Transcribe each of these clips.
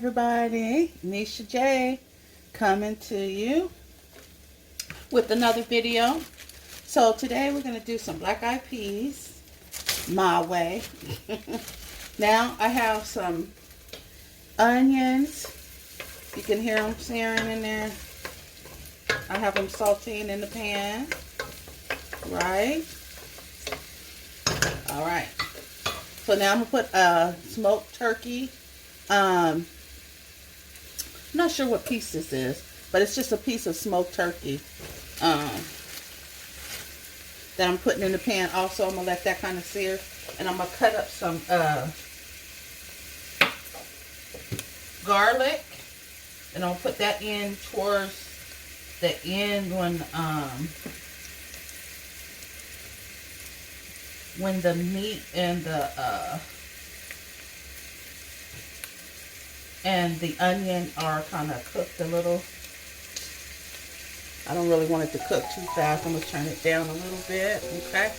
everybody, Nisha J coming to you with another video. So today we're going to do some black eyed peas my way. Now I have some onions. You can hear them searing in there. I have them sauteing in the pan. Right? Alright. So now I'm going to put smoked turkey. I'm not sure what piece this is, but it's just a piece of smoked turkey that I'm putting in the pan. Also, I'm going to let that kind of sear. And I'm going to cut up some garlic. And I'll put that in towards the end when the meat and the onion are kind of cooked a little. I don't really want it to cook too fast. I'm going to turn it down a little bit, okay?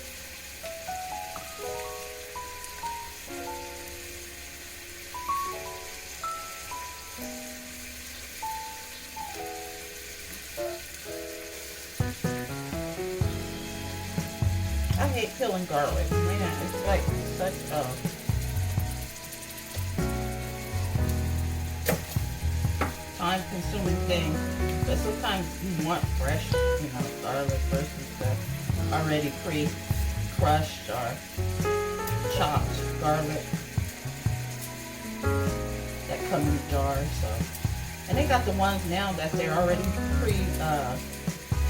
I hate peeling garlic, man. It's like such a time-consuming thing. But sometimes you want fresh, garlic versus the already pre-crushed or chopped garlic that come in a jar. So, and they got the ones now that they're already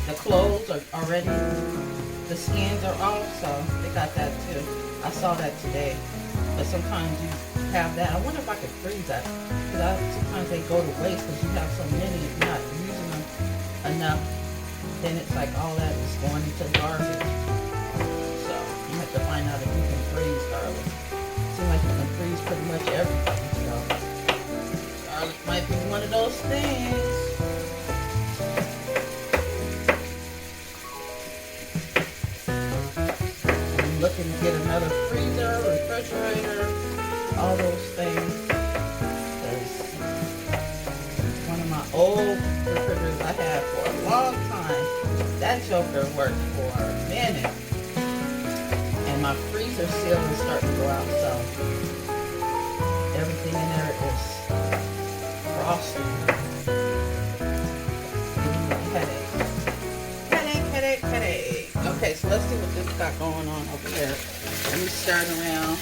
the cloves are already. The skins are off, so they got that too. I saw that today. But sometimes you have that. I wonder if I could freeze that. Because sometimes they go to waste because you have so many. If you're not using them enough, then it's like all that is going into garbage. So you have to find out if you can freeze garlic. Seems like you can freeze pretty much everything. So garlic might be one of those things. Looking to get another freezer, refrigerator, all those things. Because one of my old refrigerators I had for a long time, that joker worked for a minute. And my freezer seal is starting to go out, so everything in there is frosted. Headache. Okay, so let's see what this got going on over here. Let me stir it around.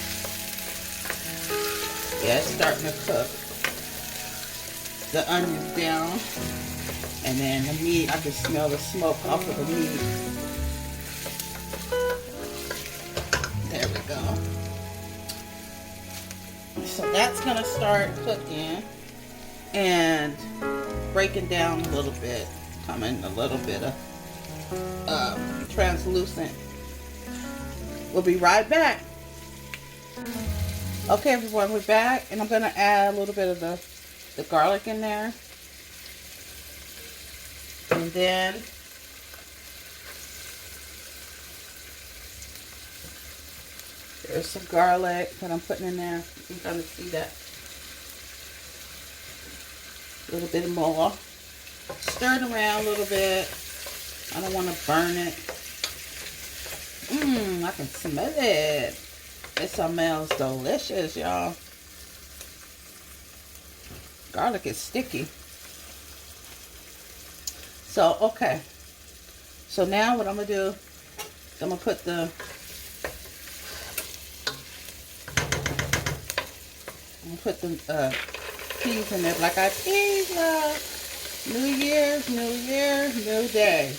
Yeah, it's starting to cook. The onions down. And then the meat, I can smell the smoke off of the meat. There we go. So that's going to start cooking and breaking down a little bit. Coming a little bit of translucent. We'll be right back. Okay, everyone, we're back, and I'm going to add a little bit of the garlic in there. And then there's some garlic that I'm putting in there. You can kind of see that. A little bit more. Stir it around a little bit. I don't want to burn it. I can smell it. It smells delicious, y'all. Garlic is sticky. So, okay. So now what I'm going to do is I'm going to put the peas in there. Black eyed peas, New year, new day.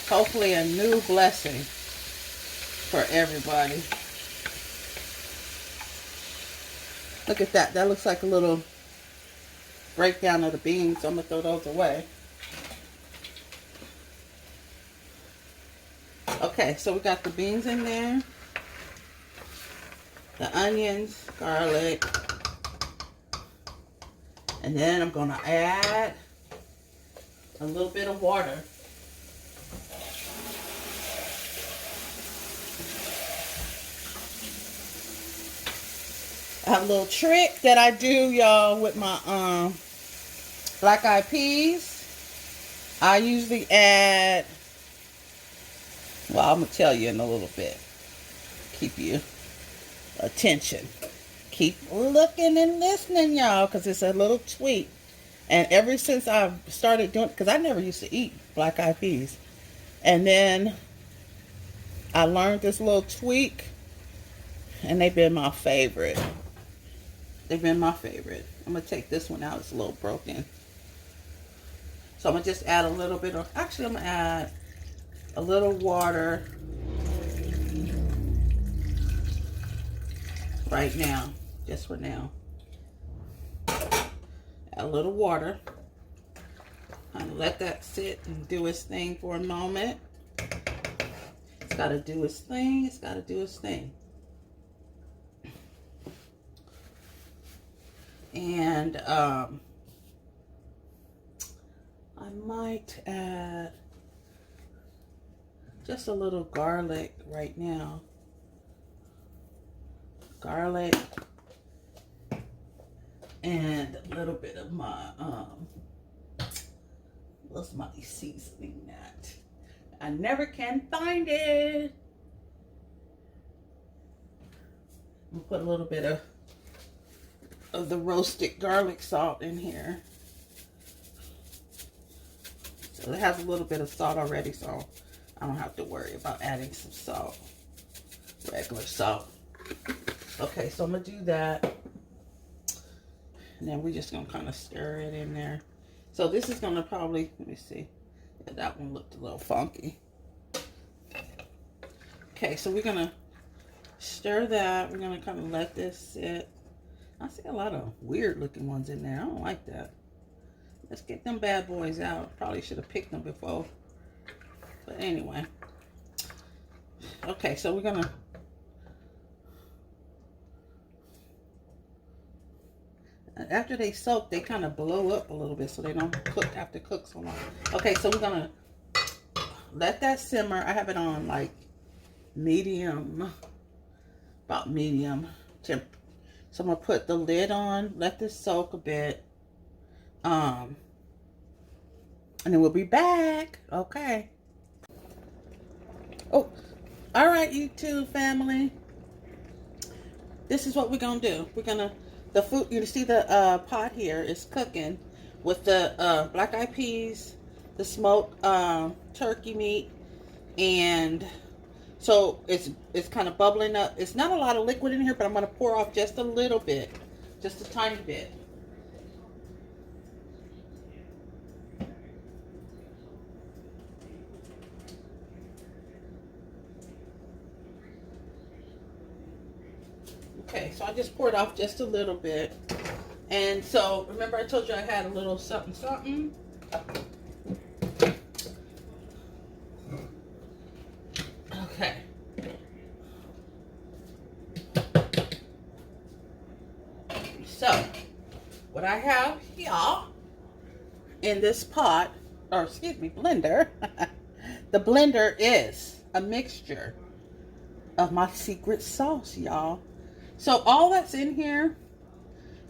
Hopefully a new blessing for everybody. Look at that. That looks like a little breakdown of the beans. So I'm going to throw those away. Okay, so we got the beans in there. The onions, garlic. And then I'm going to add a little bit of water. I have a little trick that I do, y'all, with my black eyed peas. I usually add, well, I'm going to tell you in a little bit. Keep you attention. Keep looking and listening, y'all, because it's a little tweak. And ever since I've started doing, because I never used to eat black eyed peas. And then I learned this little tweak, and they've been my favorite. They've been my favorite. I'm going to take this one out. It's a little broken. So I'm going to just add a little bit of, actually I'm going to add a little water right now. Just for now. Add a little water. And let that sit and do its thing for a moment. It's got to do its thing. It's got to do its thing. And I might add just a little garlic right now. Garlic and a little bit of my what's my seasoning that? I never can find it. I'm gonna put a little bit of the roasted garlic salt in here. So it has a little bit of salt already, so I don't have to worry about adding some salt. Regular salt. Okay, so I'm gonna do that. And then we're just gonna kind of stir it in there. So this is gonna probably, let me see. Yeah, that one looked a little funky. Okay, so we're gonna stir that. We're gonna kind of let this sit. I see a lot of weird looking ones in there. I don't like that. Let's get them bad boys out. Probably should have picked them before. But anyway. Okay, so we're gonna, after they soak, they kind of blow up a little bit so they don't have to cook so long. Okay, so we're gonna let that simmer. I have it on like medium, about medium temp. So I'm gonna put the lid on, let this soak a bit, and then we'll be back. Okay. Oh, all right, YouTube family. This is what we're gonna do. We're gonna, the food, you see the pot here is cooking with the black eyed peas, the smoked turkey meat, and so it's kind of bubbling up. It's not a lot of liquid in here, but I'm going to pour off just a little bit, just a tiny bit. Okay, so I just poured off just a little bit. And so, remember I told you I had a little something something? Okay. So, what I have here in this pot, or excuse me, blender, the blender is a mixture of my secret sauce, y'all. So all that's in here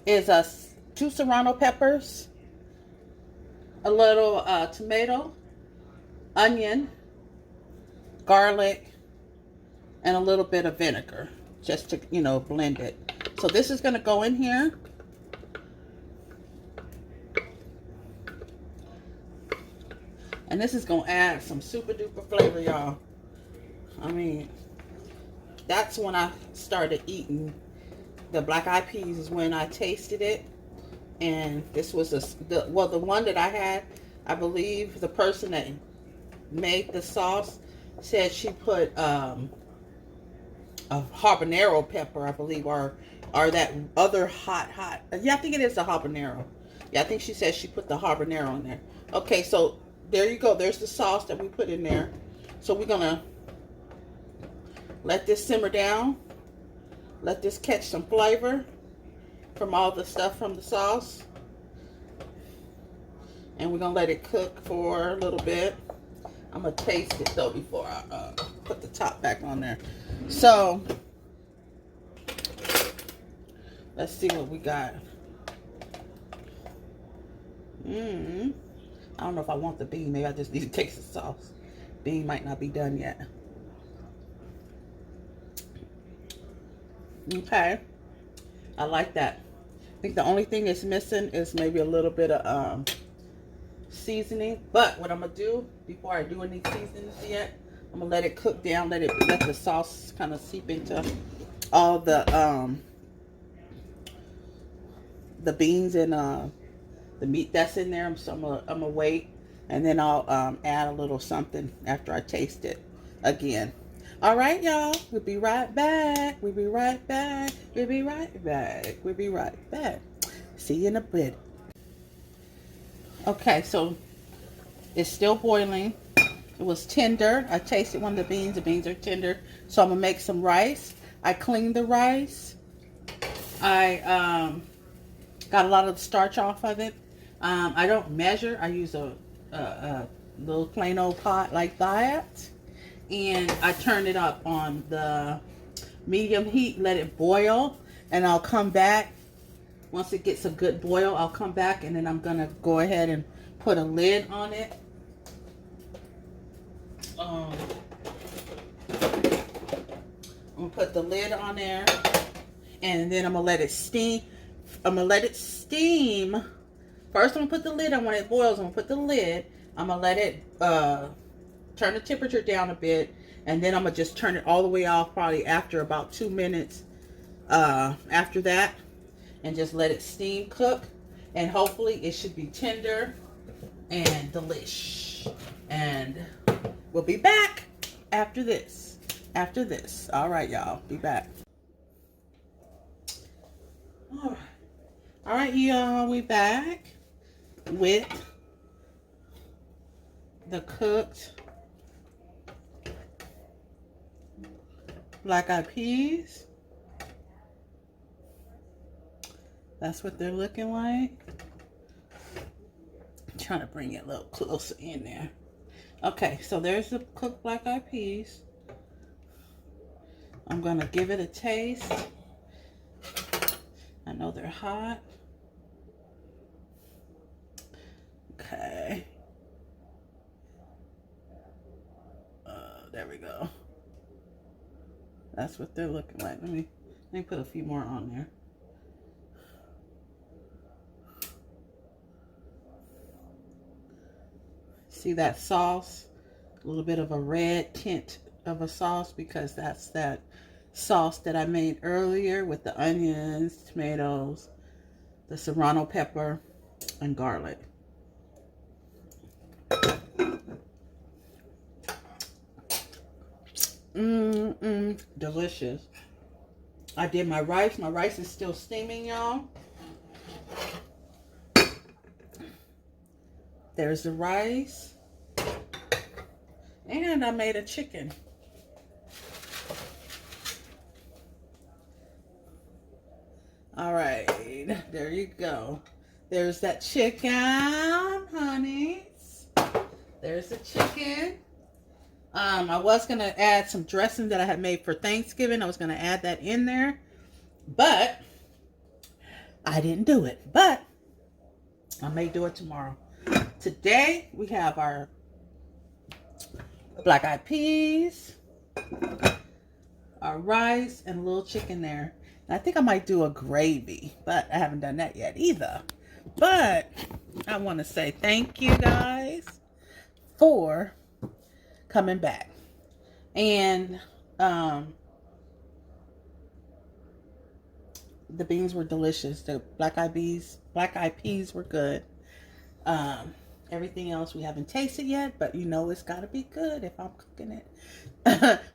is 2 serrano peppers, a little tomato, onion, garlic, and a little bit of vinegar, just to, you know, blend it. So this is going to go in here. And this is going to add some super duper flavor, y'all. I mean, that's when I started eating the black eyed peas, is when I tasted it. And this was the one that I had, I believe the person that made the sauce said she put a habanero pepper, I believe, or that other hot. Yeah, I think it is the habanero. Yeah, I think she said she put the habanero in there. Okay, so there you go. There's the sauce that we put in there. So we're gonna let this simmer down. Let this catch some flavor from all the stuff from the sauce. And we're gonna let it cook for a little bit. I'm gonna taste it though before I put the top back on there. So Let's see what we got. I don't know if I want the bean. Maybe I just need to taste the sauce. Bean might not be done yet. Okay. I like that. I think the only thing it's missing is maybe a little bit of seasoning. But what I'm going to do before I do any seasonings yet, I'm going to let it cook down. Let the sauce kind of seep into all the beans and the meat that's in there. So I'm gonna wait, and then I'll add a little something after I taste it again. All right, y'all. We'll be right back. We'll be right back. We'll be right back. We'll be right back. See you in a bit. Okay, so it's still boiling. It was tender. I tasted one of the beans. The beans are tender. So I'm gonna make some rice. I cleaned the rice. I got a lot of the starch off of it. I don't measure. I use a little plain old pot like that. And I turn it up on the medium heat, let it boil. And I'll come back. Once it gets a good boil, I'll come back and then I'm going to go ahead and put a lid on it. I'm going to put the lid on there. And then I'm going to let it steam. I'm going to let it steam. First, I'm going to put the lid on when it boils. I'm going to put the lid. I'm going to let it turn the temperature down a bit. And then I'm going to just turn it all the way off probably after about 2 minutes after that. And just let it steam cook. And hopefully it should be tender and delish. And we'll be back after this. After this. All right, y'all. Be back. All right. All right, y'all. We back with the cooked black eyed peas. That's what they're looking like. I'm trying to bring it a little closer in there. Okay, so there's the cooked black eyed peas. I'm gonna give it a taste. I know they're hot. Okay. There we go. That's what they're looking like. Let me put a few more on there. See that sauce? A little bit of a red tint of a sauce because that's that sauce that I made earlier with the onions, tomatoes, the serrano pepper, and garlic. Delicious. I did my rice. My rice is still steaming, y'all. There's the rice. And I made a chicken. All right. There you go. There's that chicken, honeys. There's the chicken. I was going to add some dressing that I had made for Thanksgiving. I was going to add that in there. But I didn't do it. But I may do it tomorrow. Today, we have our black eyed peas, our rice, and a little chicken there. And I think I might do a gravy, but I haven't done that yet either. But I want to say thank you guys for coming back. And the beans were delicious. The black eyed peas were good. Everything else we haven't tasted yet, but you know it's got to be good if I'm cooking it.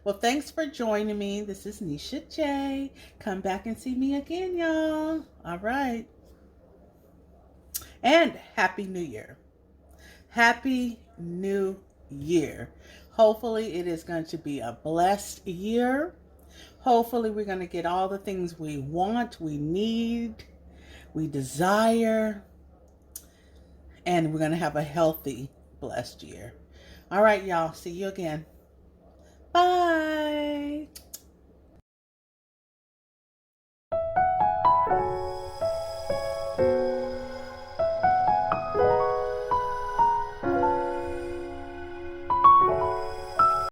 Well, thanks for joining me. This is Nisha J. Come back and see me again, y'all. All right. And Happy New Year. Happy New Year. Hopefully it is going to be a blessed year. Hopefully we're going to get all the things we want, we need, we desire. And we're going to have a healthy, blessed year. All right, y'all. See you again. Bye.